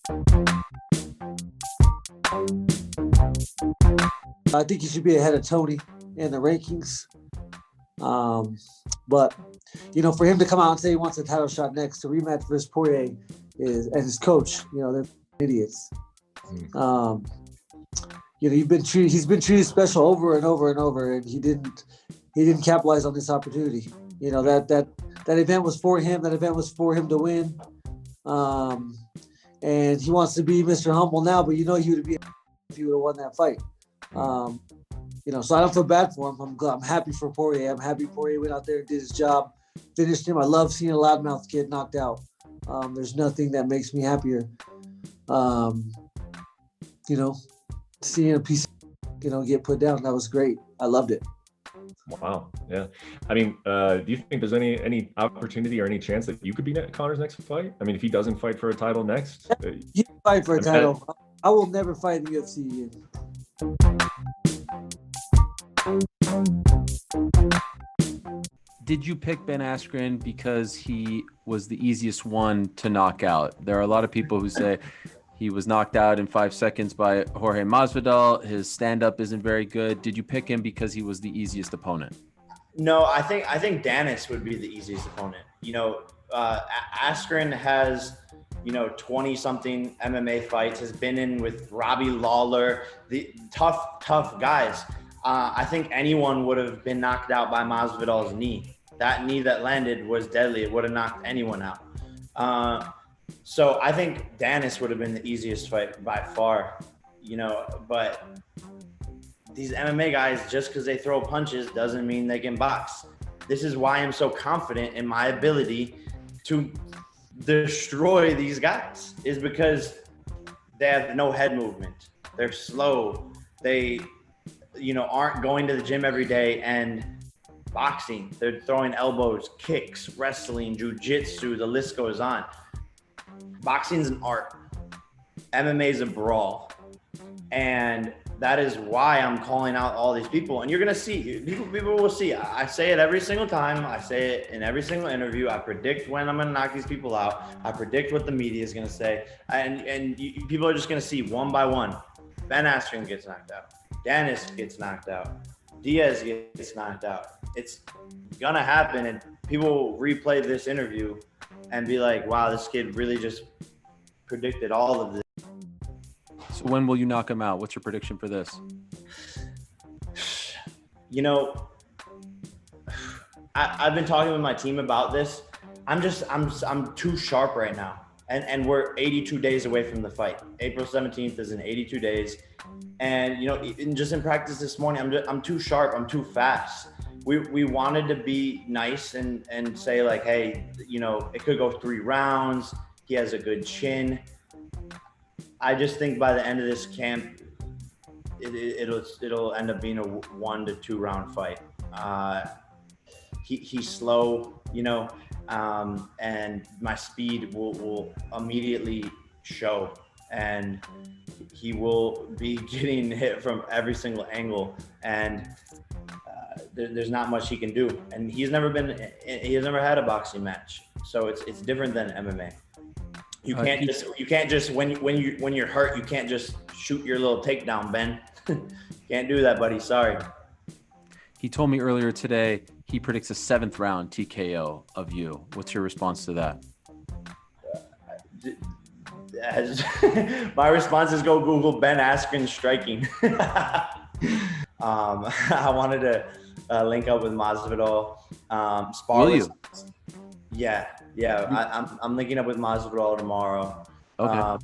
I think he should be ahead of Tony in the rankings. But, for him to come out and say he wants a title shot next to rematch versus Poirier and his coach, they're idiots. He's been treated special over and over and over, and he didn't capitalize on this opportunity. That event was for him. That event was for him to win. And he wants to be Mr. Humble now, but he would be if he would have won that fight. So I don't feel bad for him. I'm happy for Poirier. I'm happy Poirier went out there and did his job, finished him. I love seeing a loudmouth kid knocked out. There's nothing that makes me happier. Seeing a piece, get put down. That was great. I loved it. Wow. Yeah. I mean, do you think there's any opportunity or any chance that you could be Conor's next fight? I mean, if he doesn't fight for a title next, he can fight for a title. I will never fight in the UFC again. Did you pick Benaskren because he was the easiest one to knock out? There are a lot of people who say he was knocked out in 5 seconds by Jorge Masvidal. His stand-up isn't very good. Did you pick him because he was the easiest opponent? No, I think Danis would be the easiest opponent. Askren has 20-something MMA fights, has been in with Robbie Lawler, the tough guys. I think anyone would have been knocked out by Masvidal's knee. That knee that landed was deadly. It would have knocked anyone out. So I think Danis would have been the easiest fight by far, but these MMA guys, just because they throw punches doesn't mean they can box. This is why I'm so confident in my ability to destroy these guys, is because they have no head movement. They're slow. They, aren't going to the gym every day and boxing. They're throwing elbows, kicks, wrestling, jiu-jitsu, the list goes on. Boxing's an art. MMA is a brawl. And that is why I'm calling out all these people. And you're going to see, people will see. I say it every single time. I say it in every single interview. I predict when I'm going to knock these people out. I predict what the media is going to say. And people are just going to see one by one. Benaskren gets knocked out. Danis gets knocked out. Diaz gets knocked out. It's going to happen. And people will replay this interview and be like, wow, this kid really just predicted all of this. So when will you knock him out? What's your prediction for this? I've been talking with my team about this. I'm too sharp right now. And we're 82 days away from the fight. April 17th is in 82 days. And, just in practice this morning, I'm too sharp. I'm too fast. We wanted to be nice and say like, hey, it could go 3 rounds. He has a good chin. I just think by the end of this camp, it'll end up being a 1 to 2 round fight. He's slow, and my speed will immediately show, and he will be getting hit from every single angle, and there's not much he can do. And he has never had a boxing match, so it's different than MMA. You can't just when you're hurt, you can't just shoot your little takedown, Ben. Can't do that, buddy. Sorry. He told me earlier today he predicts a 7th round TKO of you. What's your response to that? My response is go Google Benaskren striking. I wanted to link up with Masvidal. Spar. Will you? Yeah. I'm linking up with Masvidal tomorrow. Okay.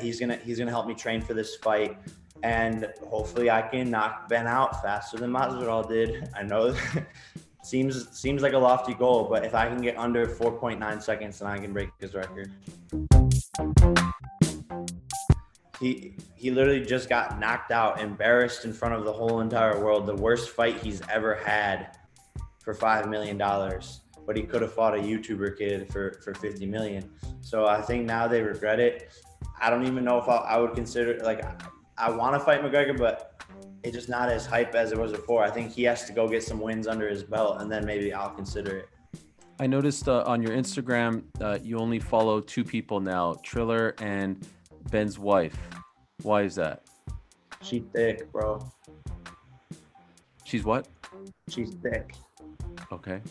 He's gonna help me train for this fight, and hopefully I can knock Ben out faster than Masvidal did. I know seems like a lofty goal, but if I can get under 4.9 seconds, then I can break his record. He literally just got knocked out, embarrassed in front of the whole entire world. The worst fight he's ever had for $5 million. But he could have fought a YouTuber kid for 50 million. So I think now they regret it. I don't even know if I would consider, I want to fight McGregor, but it's just not as hype as it was before. I think he has to go get some wins under his belt, and then maybe I'll consider it. I noticed on your Instagram, you only follow 2 people now, Triller and Ben's wife. Why is that? She thick, bro. She's what? She's thick. Okay.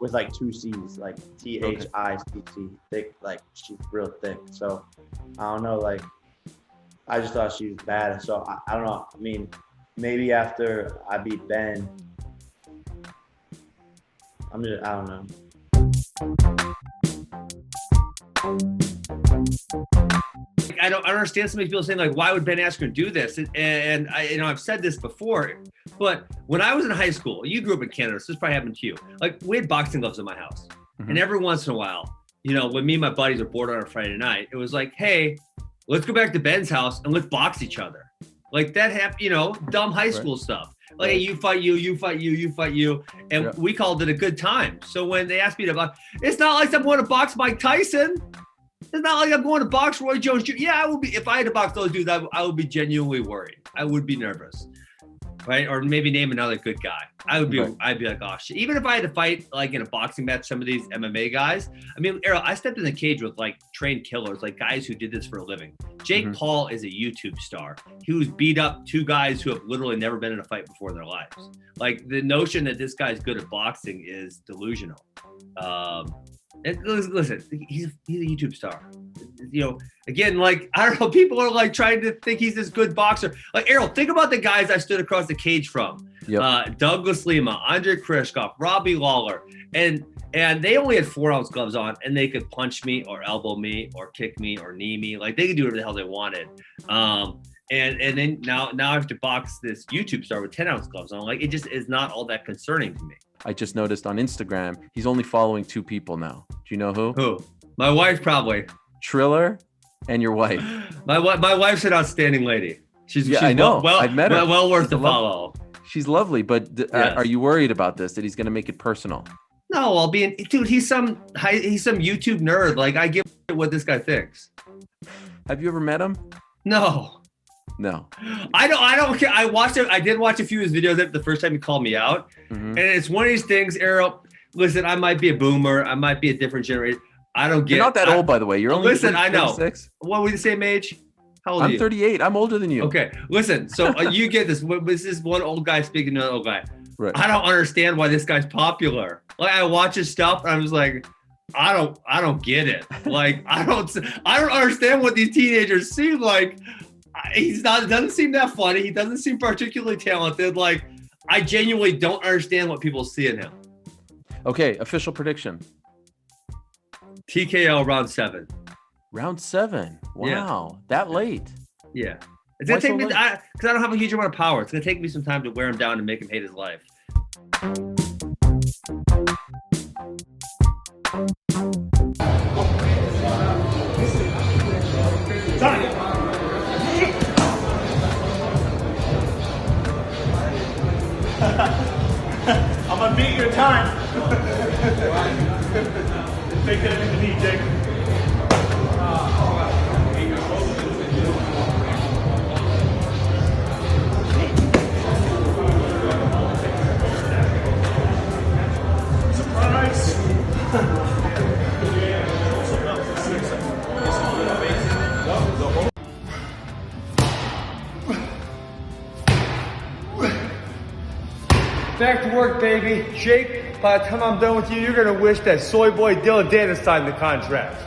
With like 2 C's, like THICC. Thick, like she's real thick. So I don't know, like I just thought she was bad. So I don't know. I mean, maybe after I beat Ben, I don't know. I don't understand some of these people saying like, why would Ben Askren do this? And I, I've said this before, but when I was in high school, you grew up in Canada, so this probably happened to you. Like we had boxing gloves in my house, and every once in a while, when me and my buddies are bored on a Friday night, it was like, hey, let's go back to Ben's house and let's box each other. Like that happened, dumb high school stuff. Like, hey, you fight you, you fight you, you fight you. And we called it a good time. So when they asked me to box, it's not like I'm going to box Mike Tyson. It's not like I'm going to box Roy Jones Jr. Yeah, I would be, if I had to box those dudes, I would be genuinely worried. I would be nervous. Right? Or maybe name another good guy. I'd be like, oh shit. Even if I had to fight like in a boxing match, some of these MMA guys. I mean, Errol, I stepped in the cage with like trained killers, like guys who did this for a living. Jake Paul is a YouTube star. He was beat up 2 guys who have literally never been in a fight before in their lives. Like the notion that this guy's good at boxing is delusional. Listen, he's a YouTube star. Again, like, I don't know, people are like trying to think he's this good boxer. Like, Errol, think about the guys I stood across the cage from. Douglas Lima, Andre Krishkov, Robbie Lawler. And they only had 4-ounce gloves on, and they could punch me or elbow me or kick me or knee me. Like, they could do whatever the hell they wanted. And then now I have to box this YouTube star with 10-ounce gloves on. Like, it just is not all that concerning to me. I just noticed on Instagram, he's only following 2 people now. Do you know who? Who? My wife, probably. Triller and your wife. My wife's an outstanding lady. She's I know. I've met her. Well worth the follow. She's lovely, but Yes. Are you worried about this, that he's going to make it personal? No, dude, he's some YouTube nerd. Like, I give what this guy thinks. Have you ever met him? No. I don't care. I did watch a few of his videos the first time he called me out. And it's one of these things, Errol. Listen, I might be a boomer. I might be a different generation. I don't get. You're not that old, by the way. You're only. Listen, I know. 36. What, we the same age? How old are you? I'm 38. I'm older than you. Okay, listen. So you get this. This is one old guy speaking to another old guy. Right. I don't understand why this guy's popular. Like, I watch his stuff, and I'm just like, I don't get it. Like, I don't understand what these teenagers seem like. Doesn't seem that funny. He doesn't seem particularly talented. Like, I genuinely don't understand what people see in him. Okay, official prediction. TKO round 7. Round 7. Wow, that late. Yeah. It's gonna Why take me so late? because I don't have a huge amount of power. It's gonna take me some time to wear him down and make him hate his life. I'm gonna beat your time. Take that into the knee, Jake. Surprise. Back to work, baby. Jake, by the time I'm done with you, you're going to wish that soy boy Dylan Danis signed the contract.